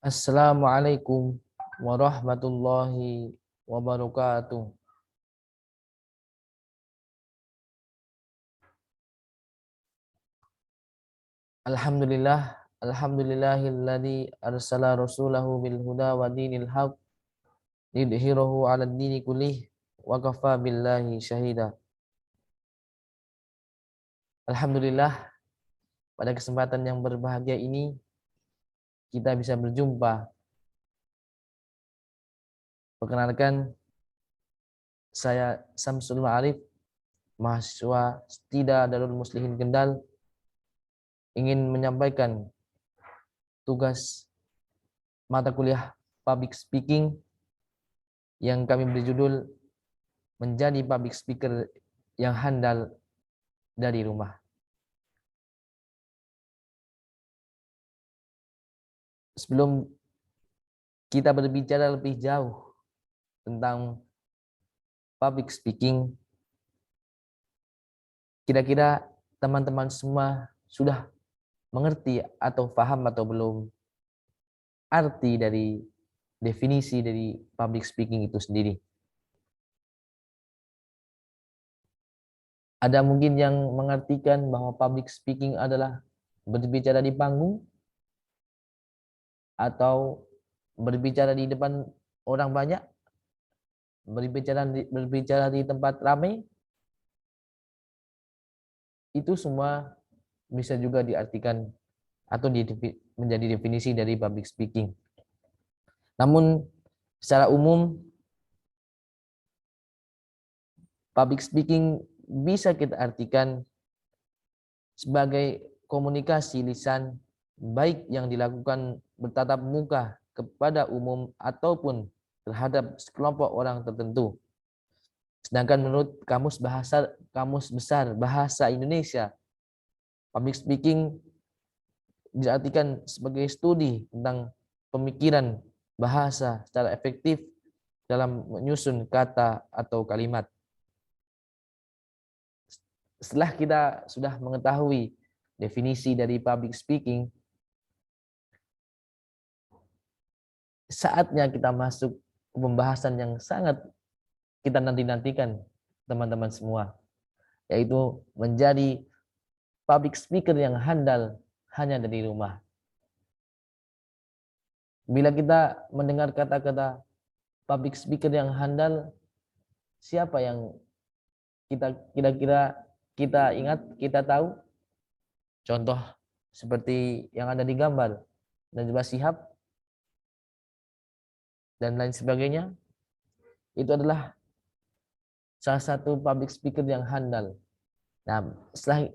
Assalamualaikum warahmatullahi wabarakatuh. Alhamdulillahilladzi arsala rasulahu bil huda wa dinil haq lidhhirahu 'alad dini kullih wa kafa billahi syahida. Alhamdulillah, pada kesempatan yang berbahagia ini kita bisa berjumpa. Perkenalkan, saya Samsul Ma'arif, mahasiswa Setida Darul Muslimin Kendal, ingin menyampaikan tugas mata kuliah public speaking yang kami beri judul menjadi public speaker yang handal dari rumah. Sebelum kita berbicara lebih jauh tentang public speaking, kira-kira teman-teman semua sudah mengerti atau paham atau belum arti dari definisi dari public speaking itu sendiri? Ada mungkin yang mengartikan bahwa public speaking adalah berbicara di panggung atau berbicara di depan orang banyak, berbicara di tempat ramai. Itu semua bisa juga diartikan atau menjadi definisi dari public speaking. Namun secara umum public speaking bisa kita artikan sebagai komunikasi lisan baik yang dilakukan bertatap muka kepada umum ataupun terhadap sekelompok orang tertentu. Sedangkan menurut Kamus Besar Bahasa Indonesia, public speaking diartikan sebagai studi tentang pemikiran bahasa secara efektif dalam menyusun kata atau kalimat. Setelah kita sudah mengetahui definisi dari public speaking, saatnya kita masuk ke pembahasan yang sangat kita nanti-nantikan teman-teman semua, yaitu menjadi public speaker yang handal hanya dari rumah. Bila kita mendengar kata-kata public speaker yang handal, siapa yang kira-kira kita ingat, kita tahu? Contoh seperti yang ada di gambar, Najwa Shihab dan lain sebagainya. Itu adalah salah satu public speaker yang handal. Nah, setelah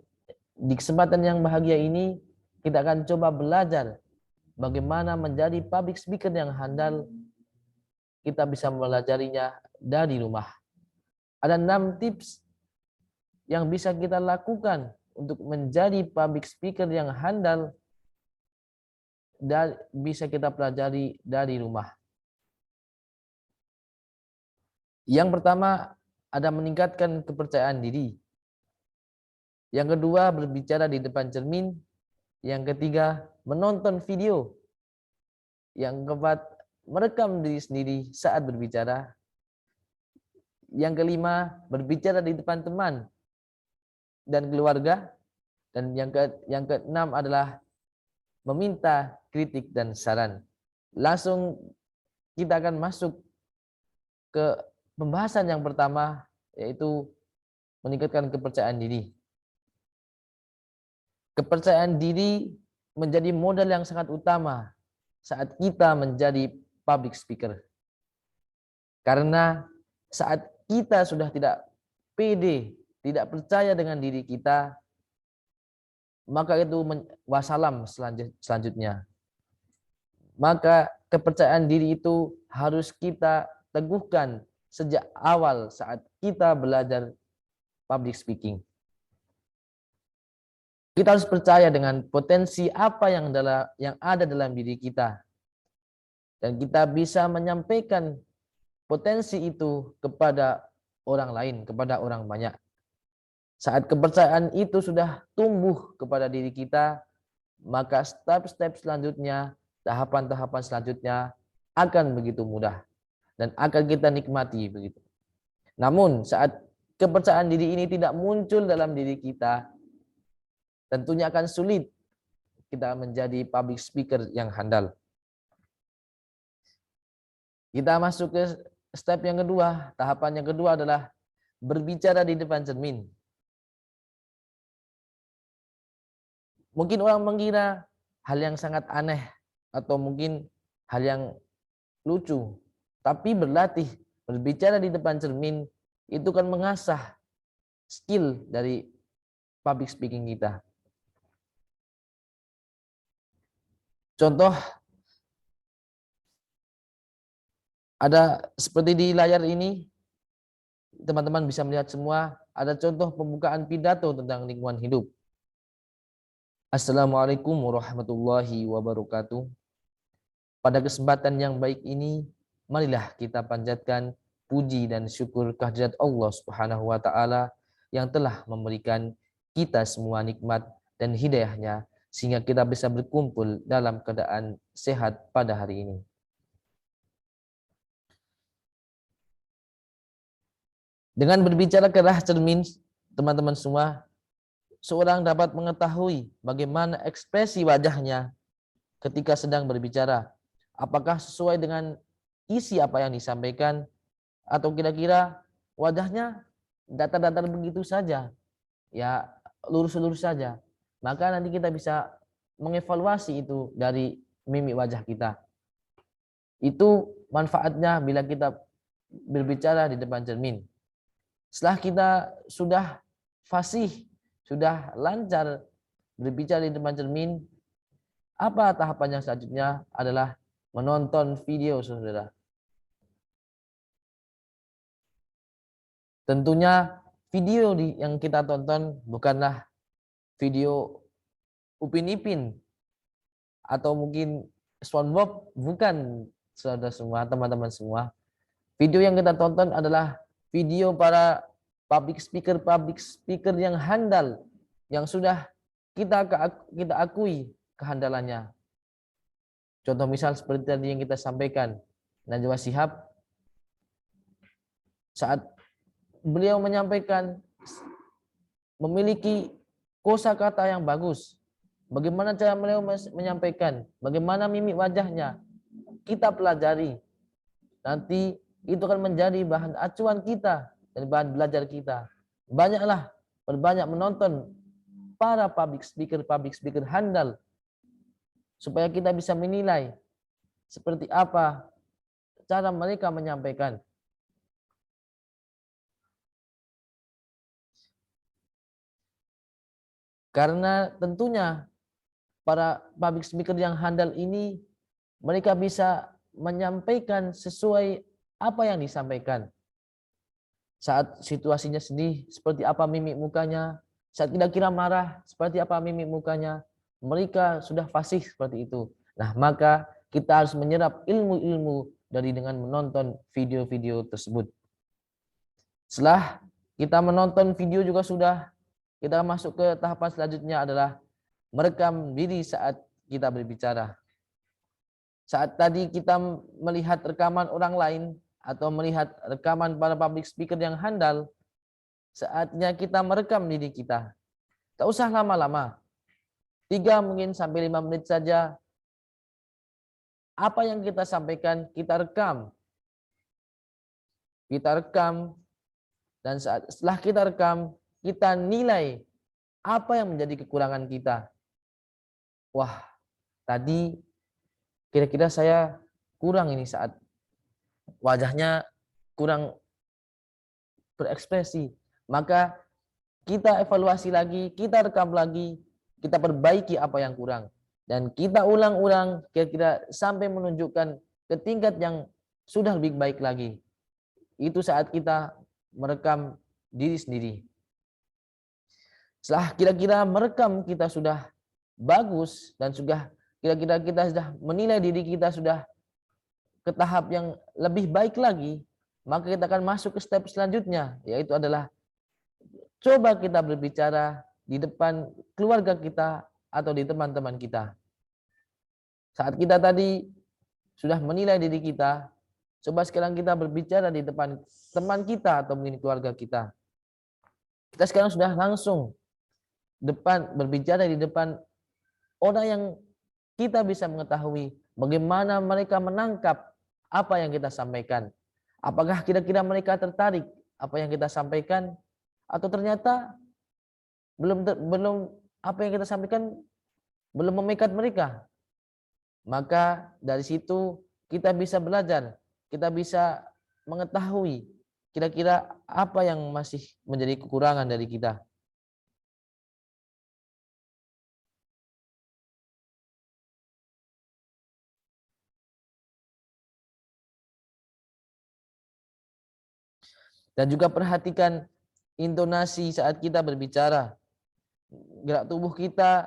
di kesempatan yang bahagia ini, kita akan coba belajar bagaimana menjadi public speaker yang handal. Kita bisa mempelajarinya dari rumah. Ada 6 tips yang bisa kita lakukan untuk menjadi public speaker yang handal dan bisa kita pelajari dari rumah. Yang pertama, ada meningkatkan kepercayaan diri. Yang kedua, berbicara di depan cermin. Yang ketiga, menonton video. Yang keempat, merekam diri sendiri saat berbicara. Yang kelima, berbicara di depan teman dan keluarga. Dan yang keenam adalah meminta kritik dan saran. Langsung kita akan masuk ke pembahasan yang pertama, yaitu meningkatkan kepercayaan diri. Kepercayaan diri menjadi modal yang sangat utama saat kita menjadi public speaker. Karena saat kita sudah tidak pede, tidak percaya dengan diri kita, maka itu wassalam selanjutnya. Maka kepercayaan diri itu harus kita teguhkan sejak awal saat kita belajar public speaking. Kita harus percaya dengan potensi apa yang ada dalam diri kita. Dan kita bisa menyampaikan potensi itu kepada orang lain, kepada orang banyak. Saat kepercayaan itu sudah tumbuh kepada diri kita, maka step-step selanjutnya tahapan-tahapan selanjutnya akan begitu mudah dan akan kita nikmati begitu. Namun saat kepercayaan diri ini tidak muncul dalam diri kita, tentunya akan sulit kita menjadi public speaker yang handal. Kita masuk ke step yang kedua. Tahapan yang kedua adalah berbicara di depan cermin. Mungkin orang mengira hal yang sangat aneh atau mungkin hal yang lucu. Tapi berlatih berbicara di depan cermin itu kan mengasah skill dari public speaking kita. Contoh ada seperti di layar ini, teman-teman bisa melihat semua, ada contoh pembukaan pidato tentang lingkungan hidup. Assalamualaikum warahmatullahi wabarakatuh. Pada kesempatan yang baik ini, marilah kita panjatkan puji dan syukur kehadirat Allah Subhanahu wa taala yang telah memberikan kita semua nikmat dan hidayahnya sehingga kita bisa berkumpul dalam keadaan sehat pada hari ini. Dengan berbicara ke arah cermin, teman-teman semua, seorang dapat mengetahui bagaimana ekspresi wajahnya ketika sedang berbicara. Apakah sesuai dengan isi apa yang disampaikan atau kira-kira wajahnya datar-datar begitu saja, ya lurus-lurus saja. Maka nanti kita bisa mengevaluasi itu dari mimik wajah kita. Itu manfaatnya bila kita berbicara di depan cermin. Setelah kita sudah fasih, sudah lancar berbicara di depan cermin, apa tahapan yang selanjutnya adalah menonton video, saudara. Tentunya video yang kita tonton bukanlah video Upin Ipin atau mungkin SpongeBob, bukan, saudara semua, teman-teman semua. Video yang kita tonton adalah video para public speaker yang handal, yang sudah kita akui kehandalannya. Contoh misal seperti tadi yang kita sampaikan, Najwa Shihab, saat beliau menyampaikan memiliki kosakata yang bagus. Bagaimana cara beliau menyampaikan, bagaimana mimik wajahnya, kita pelajari. Nanti itu akan menjadi bahan acuan kita dan bahan belajar kita. Berbanyak menonton para public speaker handal supaya kita bisa menilai seperti apa cara mereka menyampaikan. Karena tentunya para public speaker yang handal ini mereka bisa menyampaikan sesuai apa yang disampaikan. Saat situasinya sedih, seperti apa mimik mukanya. Saat kira-kira marah, seperti apa mimik mukanya. Mereka sudah fasih seperti itu. Nah, maka kita harus menyerap ilmu-ilmu dari dengan menonton video-video tersebut. Setelah kita menonton video juga sudah, kita masuk ke tahapan selanjutnya adalah merekam diri saat kita berbicara. Saat tadi kita melihat rekaman orang lain atau melihat rekaman para public speaker yang handal, saatnya kita merekam diri kita. Tak usah lama-lama. 3 mungkin sampai 5 menit saja. Apa yang kita sampaikan, kita rekam. Kita rekam, dan setelah kita rekam, kita nilai apa yang menjadi kekurangan kita. Wah, tadi kira-kira saya kurang ini saat wajahnya kurang berekspresi. Maka kita evaluasi lagi, kita rekam lagi, kita perbaiki apa yang kurang. Dan kita ulang-ulang kira-kira sampai menunjukkan ke tingkat yang sudah lebih baik lagi. Itu saat kita merekam diri sendiri. Setelah kira-kira merekam kita sudah bagus dan sudah kira-kira kita sudah menilai diri kita sudah ke tahap yang lebih baik lagi, maka kita akan masuk ke step selanjutnya, yaitu adalah coba kita berbicara di depan keluarga kita atau di teman-teman kita. Saat kita tadi sudah menilai diri kita, coba sekarang kita berbicara di depan teman kita atau mungkin keluarga kita. Kita sekarang sudah langsung berbicara di depan orang yang kita bisa mengetahui bagaimana mereka menangkap apa yang kita sampaikan. Apakah kira-kira mereka tertarik apa yang kita sampaikan, atau ternyata belum apa yang kita sampaikan belum memikat mereka. Maka dari situ kita bisa belajar, kita bisa mengetahui kira-kira apa yang masih menjadi kekurangan dari kita. Dan juga perhatikan intonasi saat kita berbicara. Gerak tubuh kita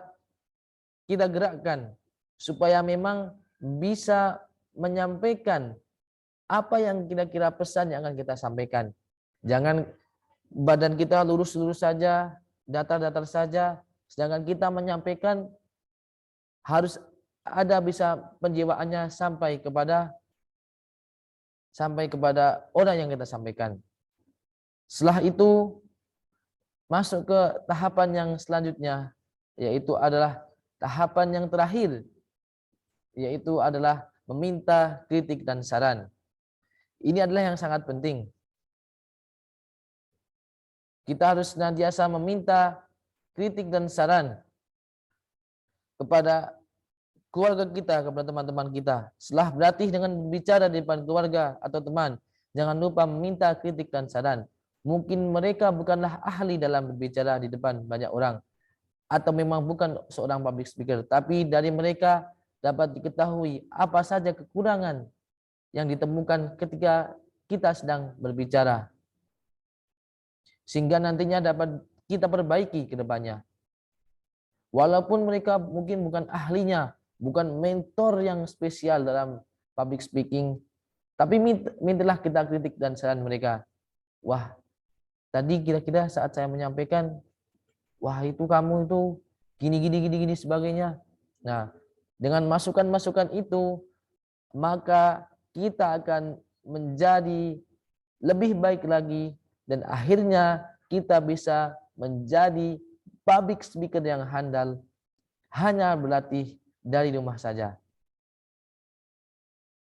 gerakkan supaya memang bisa menyampaikan apa yang kira-kira pesan yang akan kita sampaikan. Jangan badan kita lurus-lurus saja, datar-datar saja, sedangkan kita menyampaikan harus ada bisa penjiwaannya sampai kepada orang yang kita sampaikan. Setelah itu masuk ke tahapan yang selanjutnya, yaitu adalah tahapan yang terakhir, yaitu adalah meminta kritik dan saran. Ini adalah yang sangat penting. Kita harus senantiasa meminta kritik dan saran kepada keluarga kita, kepada teman-teman kita. Setelah berlatih dengan berbicara di depan keluarga atau teman, jangan lupa meminta kritik dan saran. Mungkin mereka bukanlah ahli dalam berbicara di depan banyak orang, atau memang bukan seorang public speaker, tapi dari mereka dapat diketahui apa saja kekurangan yang ditemukan ketika kita sedang berbicara, sehingga nantinya dapat kita perbaiki ke depannya. Walaupun mereka mungkin bukan ahlinya, bukan mentor yang spesial dalam public speaking, tapi mintalah kita kritik dan saran mereka. Wah, tadi kira-kira saat saya menyampaikan, wah itu kamu itu gini sebagainya. Nah, dengan masukan-masukan itu, maka kita akan menjadi lebih baik lagi, dan akhirnya kita bisa menjadi public speaker yang handal hanya berlatih dari rumah saja.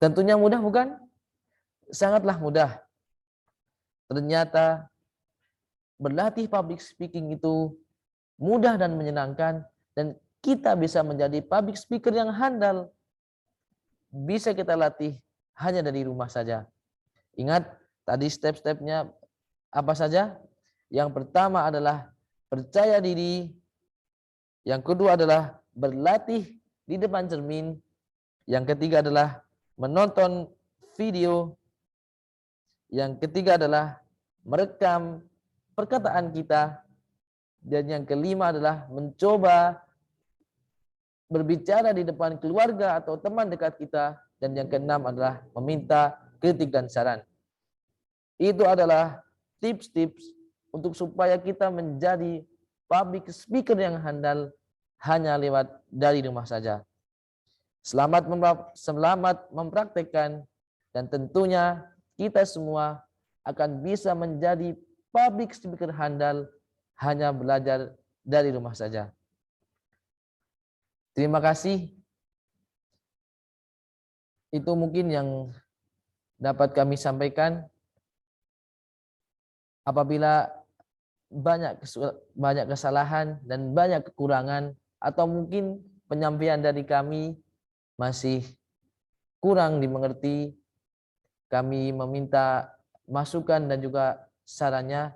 Tentunya mudah bukan? Sangatlah mudah. Ternyata berlatih public speaking itu mudah dan menyenangkan, dan kita bisa menjadi public speaker yang handal. Bisa kita latih hanya dari rumah saja. Ingat tadi step-stepnya apa saja? Yang pertama adalah percaya diri. Yang kedua adalah berlatih di depan cermin. Yang ketiga adalah menonton video. Yang ketiga adalah merekam perkataan kita. Dan yang kelima adalah mencoba berbicara di depan keluarga atau teman dekat kita. Dan yang keenam adalah meminta kritik dan saran. Itu adalah tips-tips untuk supaya kita menjadi public speaker yang handal hanya lewat dari rumah saja. Selamat mempraktekkan, dan tentunya kita semua akan bisa menjadi public speaker handal hanya belajar dari rumah saja. Terima kasih. Itu mungkin yang dapat kami sampaikan. Apabila banyak kesalahan dan banyak kekurangan, atau mungkin penyampaian dari kami masih kurang dimengerti, kami meminta masukan dan juga sarannya.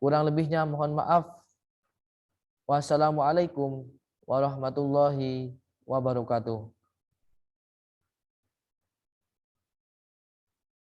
Kurang lebihnya mohon maaf. Wassalamualaikum warahmatullahi wabarakatuh.